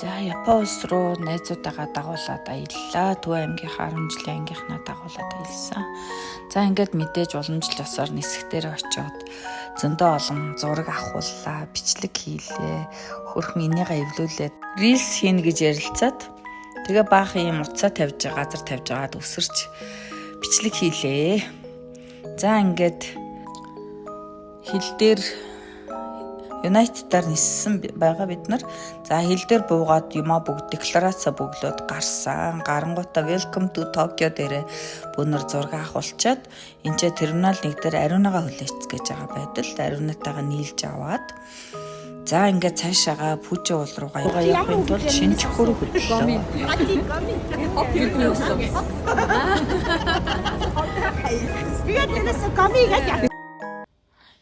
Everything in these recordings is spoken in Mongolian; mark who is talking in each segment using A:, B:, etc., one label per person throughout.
A: За Япон улс руу найзуудаагаа дагуулад аяллаа. Төв аймгийнхаа 10 жилийн ангийнхнаа дагуулад аялсан. За ингээд мэдээж уламжлал ёсоор нисгтэр очиод зөндөө олон зураг авахуллаа, бичлэг хийлээ. Хөрхөн энийгээ эвлүүлээд рилс хийнэ гэж ярилцаад тэгээ баахан юм утсаа тавьж байгаа, газар тавьж байгаад өсөрч бичлэг хийлээ. За ингээд хил дээр United-аар ниссэн байгаа бид нар. За хил дээр буугаад юмаа бүгд декларацаа бөглөөд гарсан. Гарангуудаа Welcome to Tokyo дээрээ бүүнөр зураг авахулчаад энэ терминал 1 дээр ариунагаа хүлээц гэж байгаа байдал ариунатайгаа нийлж аваад за ингээд цаашаага Фужи уул руугаа явахын тулд Шинчуку руу хөдлөө.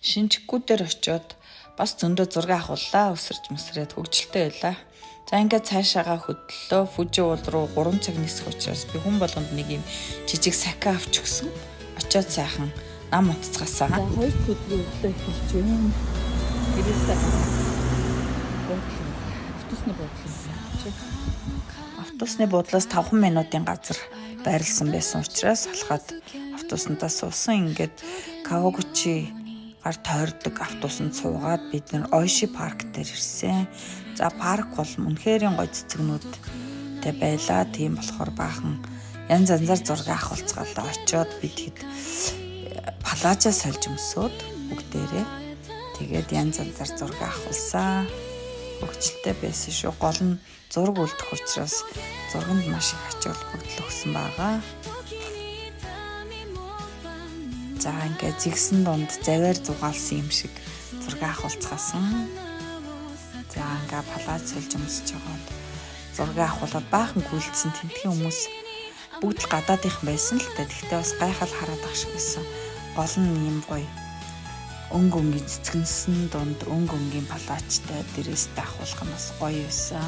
A: Шинчуку дээр очиод бас зөндөө зураг авахуллаа, өсөрч мэсрээд хөгжилтэй байлаа. За ингээд цаашаага хөдлөө. Фужи уул руу 3 цаг нисэх учраас би хүн болгонд нэг юм жижиг сака авч өгсөн. Очиод сайхан нам утцгаасаа. За 2 өдрийн өглөө эхэлж байна. Автобусны буудлаас 5 минутын газар байрлсан байсан учраас алхаад автобуснаас суусан. Ингээд Кавагучи гар тойрдог автобусанд суугаад бид нэр Ойши парк дээр ирсэн. За парк бол үнэхэрийн гоё цэцгнүүдтэй байлаа. Тийм болохоор баахан янз янзаар зураг авахулцгаалаа очиод бид хэд палажа сольж өмсөөд бүгдээрээ тэгээд янз янзаар зураг авахулсан. Хөгжилтэй байсан шүү. Гол нь зураг үлдэх учраас зурганд маш их ач холбогдол өгсөн байгаа. За ингээд зигсэн дунд заваар зугаалсан юм шиг зураг авахулцгаасан. За ингээд палац сольж өмсөж байгаад зураг авахулаад баахан гүйлдсэн тентгийн хүмүүс бүгд л гадаадынхан байсан л та. Тэгтээ бас гайхал хараад ах шиг байсан. Гол нь юм гоё өнгийн цэцгэнсэн дунд өнгийн палачтай дээрээс авахулах нь бас гоё байсан.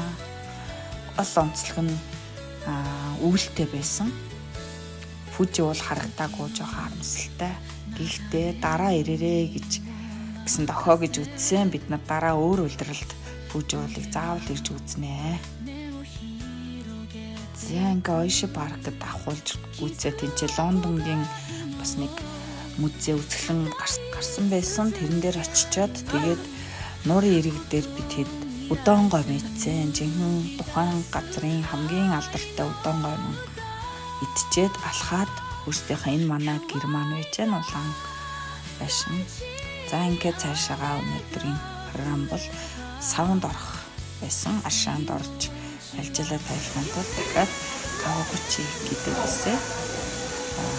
A: Гол онцлог нь өвөлтэй байсан. Фужи уул харагдаагүй жоохон харамсалтай. Гэхдээ дараа ирээрээ гэсэн дохоо гэж үзсэн. Бид нар дараа өөр улиралд Фужи уулыг заавал ирж үзнэ. Зянга Ойши паркт авахулж үзээ тэнцээ Лондонгийн бас нэг музей үзэсгэлэн гарсан байсан. Тэрэн дээр очичоод тэгээд нуурын ирэг дээр бид хэд удаан гой мэдсэн. Жинхэнэ тухайн газрын хамгийн алдартай удаан гой нь идчихэд алхаад өөрсдийнхээ энэ манай герман байж гэн улаан байшин. За ингээд цаашаага өнөөдрийн програм бол саунд орох байсан. Ашаанд орж алжлаа тайлбарлахад дахиад Кавагучи гэдэг үсээ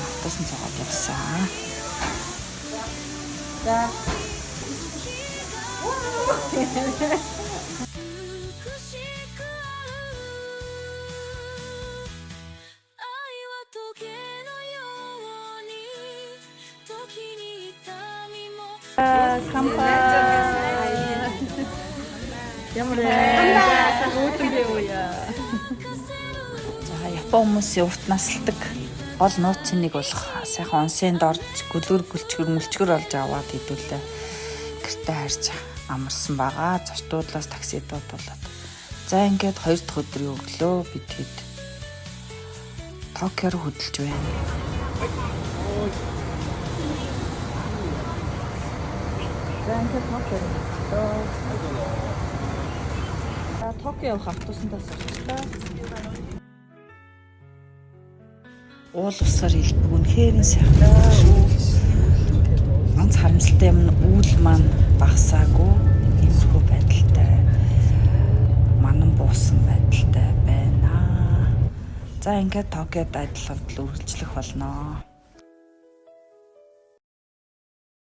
A: автобусны цогод явсан. За Кампай. Ямар за Япон хүмүүсийн урт насалдаг гол нууцын нэг болох сайхан онсенд орж гүлгэр олж аваад хэдүүлээ гэртээ харж амарсан байгаа. Зочдуудлаас таксидууд болоод. За ингээд 2 дахь өдрийн өглөө бид хэд Токио руу хөдөлж байна. За ингээд Токио явах автобусантаас очлоо. Уул усаар илбэг үнэхээр сайхан. Ганц харамсалтай юм нь үүл маань багасаагүй иймэрхүү байдалтай манан буусан байдалтай байна. За ингээд Токиод адилхан үргэлжлэх болно.